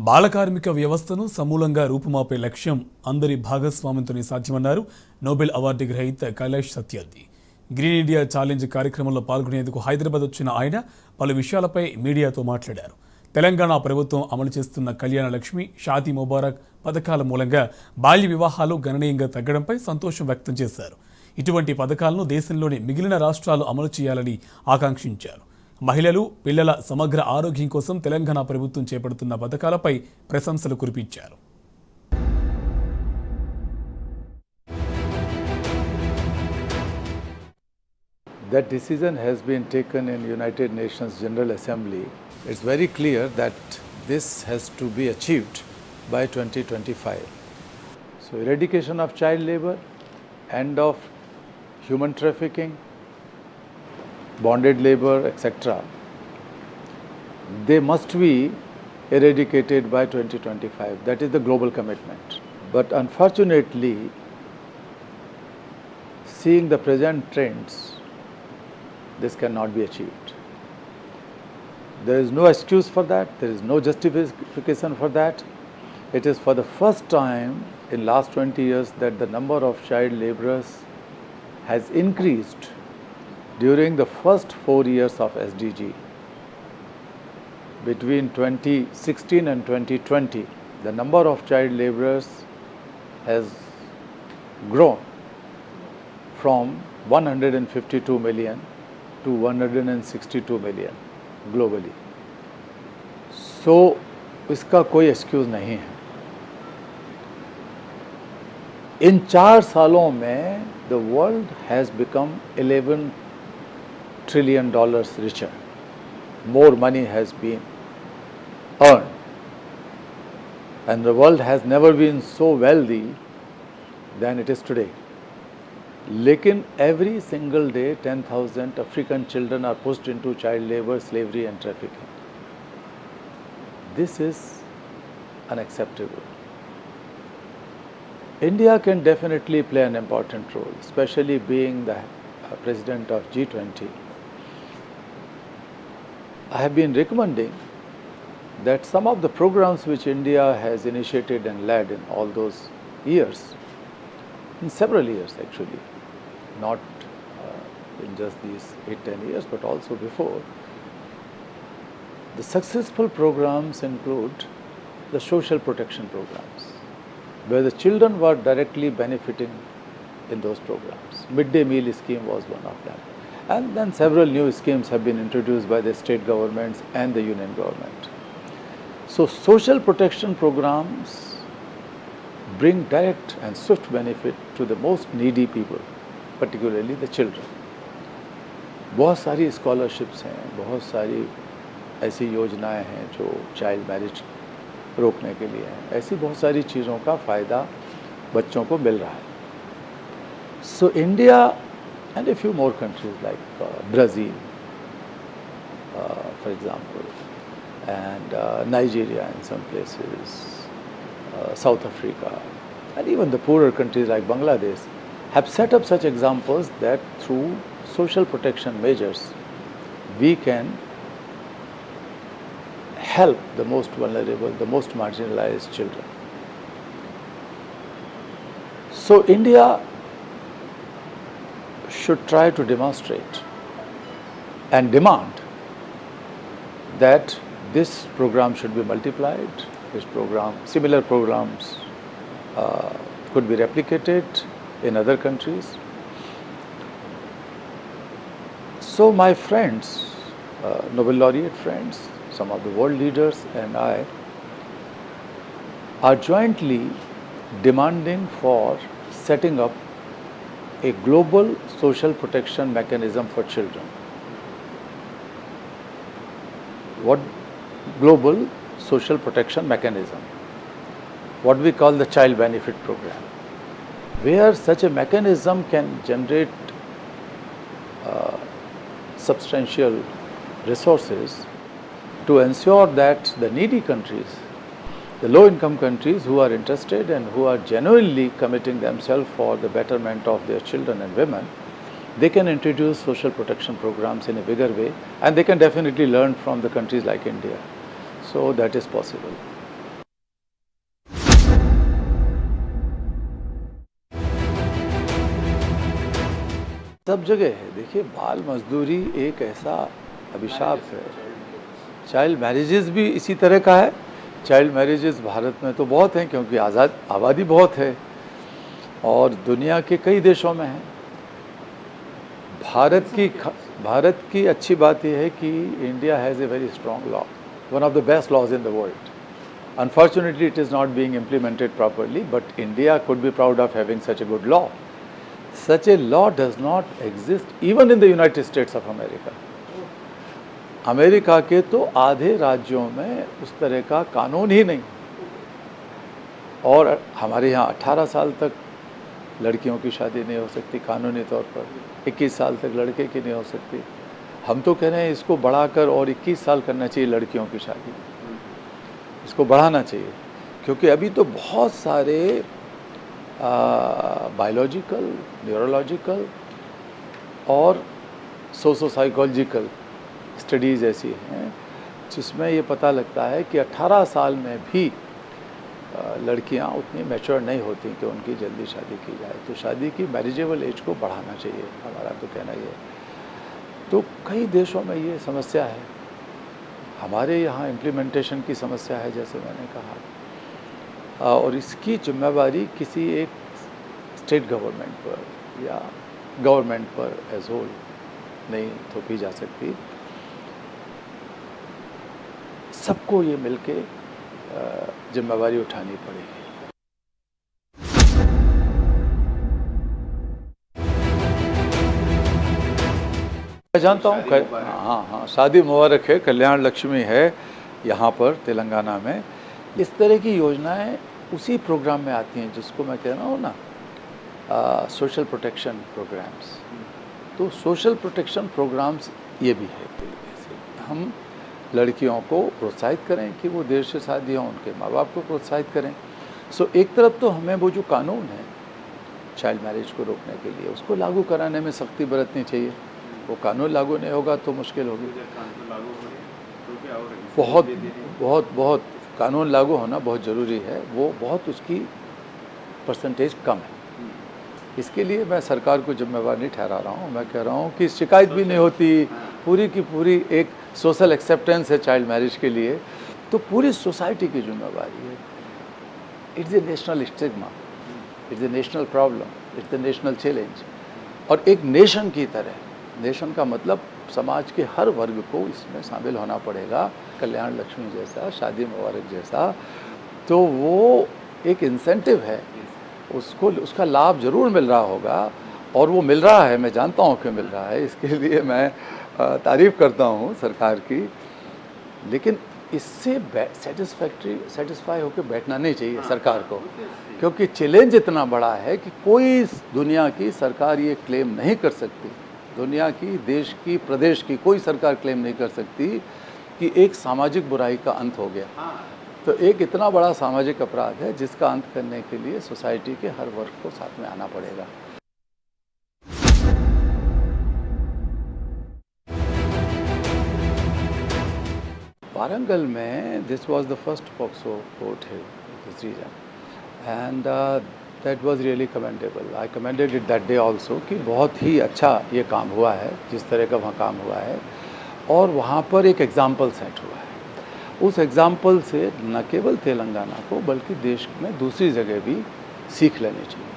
బాలకార్మిక వ్యవస్థను సమూలంగా రూపుమాపే లక్ష్యం అందరి భాగస్వామ్యంతోనే సాధ్యమన్నారు నోబెల్ అవార్డు గ్రహీత Kailash Satyarthi. Green India challenge కార్యక్రమంలో పాల్గొనేందుకు హైదరాబాద్ వచ్చిన ఆయన పలు విషయాలపై మీడియాతో మాట్లాడారు. తెలంగాణ ప్రభుత్వం అమలు చేస్తున్న కళ్యాణ లక్ష్మి, షాదీ ముబారక్ పథకాల మూలంగా బాల్య వివాహాలు గణనీయంగా తగ్గడంపై సంతోషం వ్యక్తం చేశారు. ఇటువంటి పథకాలను దేశంలోని మిగిలిన రాష్ట్రాలు అమలు చేయాలని ఆకాంక్షించారు. మహిళలు, పిల్లల సమగ్ర ఆరోగ్యం కోసం తెలంగాణ ప్రభుత్వం చేపడుతున్న పథకాలపై ప్రశంసలు కురిపించారు. That decision has been taken in United Nations General Assembly. It's very clear that this has to be achieved by 2025. So eradication of child labor, end of human trafficking, bonded labor, etc. They must be eradicated by 2025. That is the global commitment. But unfortunately, seeing the present trends, this cannot be achieved. There is no excuse for that. There is no justification for that. It is for the first time in last 20 years that the number of child laborers has increased during the first 4 years of SDG. Between 2016 and 2020, the number of child laborers has grown from 152 million to 162 million globally. So, इसका कोई excuse नहीं है. इन 4 सालों में the world has become $11 trillion richer. More money has been earned, and the world has never been so wealthy than it is today. Lekin every single day 10,000 African children are pushed into child labor, slavery and trafficking. This is unacceptable. India can definitely play an important role, especially being the president of G20. I have been recommending that some of the programs which India has initiated and led in all those years, in several years actually, not in just these 8-10 years but also before, the successful programs include the social protection programs, where the children were directly benefiting in those programs. Midday meal scheme was one of them. And then several new schemes have been introduced by the state governments and the union government. So social protection programs bring direct and swift benefit to the most needy people, particularly the children. बहुत सारी scholarships हैं, बहुत सारी ऐसी योजनाएं हैं जो child marriage रोकने के लिए हैं. ऐसी बहुत सारी चीज़ों का फ़ायदा बच्चों को मिल रहा है. So India and a few more countries like Brazil, for example, and Nigeria in some places, South Africa, and even the poorer countries like Bangladesh have set up such examples that through social protection measures we can help the most vulnerable, the most marginalized children. So India should try to demonstrate and demand that this program should be multiplied. This program, similar programs could be replicated in other countries. So my friends, Nobel laureate friends, some of the world leaders and I are jointly demanding for setting up a global social protection mechanism for children. What global social protection mechanism? What we call the child benefit program, where such a mechanism can generate substantial resources to ensure that the needy countries, the low-income countries who are interested and who are genuinely committing themselves for the betterment of their children and women, they can introduce social protection programs in a bigger way, and they can definitely learn from the countries like India. So that is possible. सब जगह है। देखिए, बाल मजदूरी एक ऐसा अभिशाप है। चाइल्ड मैरिजेस भी इसी तरह का है। चाइल्ड मैरिजेस भारत में तो बहुत हैं क्योंकि आज़ाद आबादी बहुत है और दुनिया के कई देशों में है। भारत की अच्छी बात यह है कि India has a very strong law, one of the best laws in the world. Unfortunately, it is not being implemented properly, but India could be proud of having such a good law. Such a law does not exist even in the United States of America. America के तो आधे राज्यों में उस तरह का कानून ही नहीं। और हमारे यहाँ 18 साल तक लड़कियों की शादी नहीं हो सकती कानूनी तौर पर, 21 साल तक लड़के की नहीं हो सकती। हम तो कह रहे हैं इसको बढ़ाकर और 21 साल करना चाहिए लड़कियों की शादी, इसको बढ़ाना चाहिए क्योंकि अभी तो बहुत सारे बायोलॉजिकल, न्यूरोलॉजिकल और सोशो साइकोलॉजिकल स्टडीज़ ऐसी हैं जिसमें ये पता लगता है कि 18 साल में भी लड़कियां उतनी मैच्योर नहीं होती कि उनकी जल्दी शादी की जाए। तो शादी की मैरिजेबल एज को बढ़ाना चाहिए, हमारा तो कहना ये। तो कई देशों में ये समस्या है, हमारे यहाँ इम्प्लीमेंटेशन की समस्या है जैसे मैंने कहा, और इसकी जिम्मेवारी किसी एक स्टेट गवर्नमेंट पर या गवर्नमेंट पर एज होल नहीं थोपी जा सकती। सबको ये मिलके जिम्मेवारी उठानी पड़ेगी। मैं जानता हूँ, हाँ, शादी मुबारक है, कल्याण लक्ष्मी है यहाँ पर तेलंगाना में। इस तरह की योजनाएं उसी प्रोग्राम में आती हैं जिसको मैं कह रहा हूँ ना, सोशल प्रोटेक्शन प्रोग्राम्स। तो सोशल प्रोटेक्शन प्रोग्राम्स ये भी है। हम लड़कियों को प्रोत्साहित करें कि वो देर से शादी हों, उनके माँ बाप को प्रोत्साहित करें। सो एक तरफ तो हमें वो जो कानून है चाइल्ड मैरिज को रोकने के लिए, उसको लागू कराने में सख्ती बरतनी चाहिए। वो कानून लागू नहीं होगा तो मुश्किल होगी। बहुत बहुत बहुत कानून लागू होना बहुत ज़रूरी है, वो बहुत उसकी परसेंटेज कम है। इसके लिए मैं सरकार को जिम्मेवार नहीं ठहरा रहा हूँ। मैं कह रहा हूँ कि शिकायत भी नहीं होती, पूरी की पूरी एक सोशल एक्सेप्टेंस है चाइल्ड मैरिज के लिए, तो पूरी सोसाइटी की जिम्मेवारी है। It's a national stigma, it's a national problem, it's a national challenge. और एक नेशन की तरह, नेशन का मतलब समाज के हर वर्ग को इसमें शामिल होना पड़ेगा। कल्याण लक्ष्मी जैसा, शादी मुबारक जैसा, तो वो एक इंसेंटिव है, उसको उसका लाभ ज़रूर मिल रहा होगा और वो मिल रहा है। मैं जानता हूँ कि मिल रहा है, इसके लिए मैं तारीफ़ करता हूँ सरकार की। लेकिन इससे सेटिस्फाई होकर बैठना नहीं चाहिए सरकार को, क्योंकि चैलेंज इतना बड़ा है कि कोई दुनिया की सरकार ये क्लेम नहीं कर सकती, दुनिया की, देश की, प्रदेश की कोई सरकार क्लेम नहीं कर सकती कि एक सामाजिक बुराई का अंत हो गया। तो एक इतना बड़ा सामाजिक अपराध है जिसका अंत करने के लिए सोसाइटी के हर वर्ग को साथ में आना पड़ेगा। वारंगल में this was the first POCSO court है this region, and that was really commendable. I commended it that day also कि बहुत ही अच्छा ये काम हुआ है जिस तरह का वहाँ काम हुआ है, और वहाँ पर एक एग्जाम्पल सेट हुआ है। उस एग्जाम्पल से न केवल तेलंगाना को बल्कि देश में दूसरी जगह भी सीख लेनी चाहिए।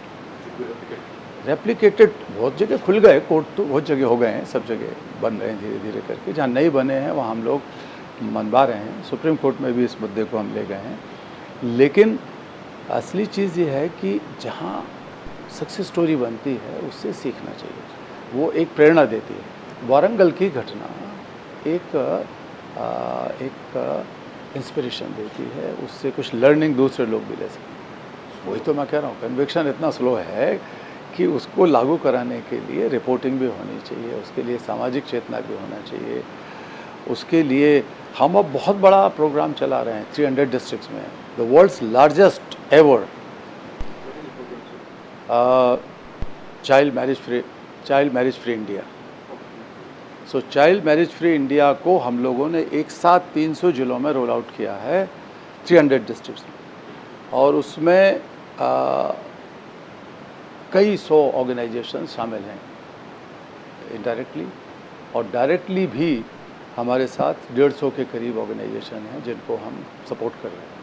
रेप्लिकेटेड बहुत जगह खुल गए कोर्ट, तो बहुत जगह हो गए हैं, सब जगह बन रहे हैं धीरे धीरे करके। जहाँ नहीं बने हैं वहाँ हम लोग मनवा रहे हैं। सुप्रीम कोर्ट में भी इस मुद्दे को हम ले गए हैं। लेकिन असली चीज़ ये है कि जहाँ सक्सेस स्टोरी बनती है उससे सीखना चाहिए, वो एक प्रेरणा देती है। वारंगल की घटना एक इंस्पिरेशन देती है, उससे कुछ लर्निंग दूसरे लोग भी ले सकते। वही तो मैं कह रहा हूँ, कन्विक्शन इतना स्लो है कि उसको लागू कराने के लिए रिपोर्टिंग भी होनी चाहिए, उसके लिए सामाजिक चेतना भी होना चाहिए। उसके लिए हम अब बहुत बड़ा प्रोग्राम चला रहे हैं 300 डिस्ट्रिक्ट्स में, the world's largest ever child marriage free India. So child marriage free India को हम लोगों ने एक साथ 300 जिलों में रोल आउट किया है, 300 डिस्ट्रिक्ट्स में, और उसमें कई 100 ऑर्गेनाइजेशन शामिल हैं। इनडायरेक्टली, और डायरेक्टली भी हमारे साथ 150 के करीब ऑर्गेनाइजेशन हैं जिनको हम सपोर्ट कर रहे हैं।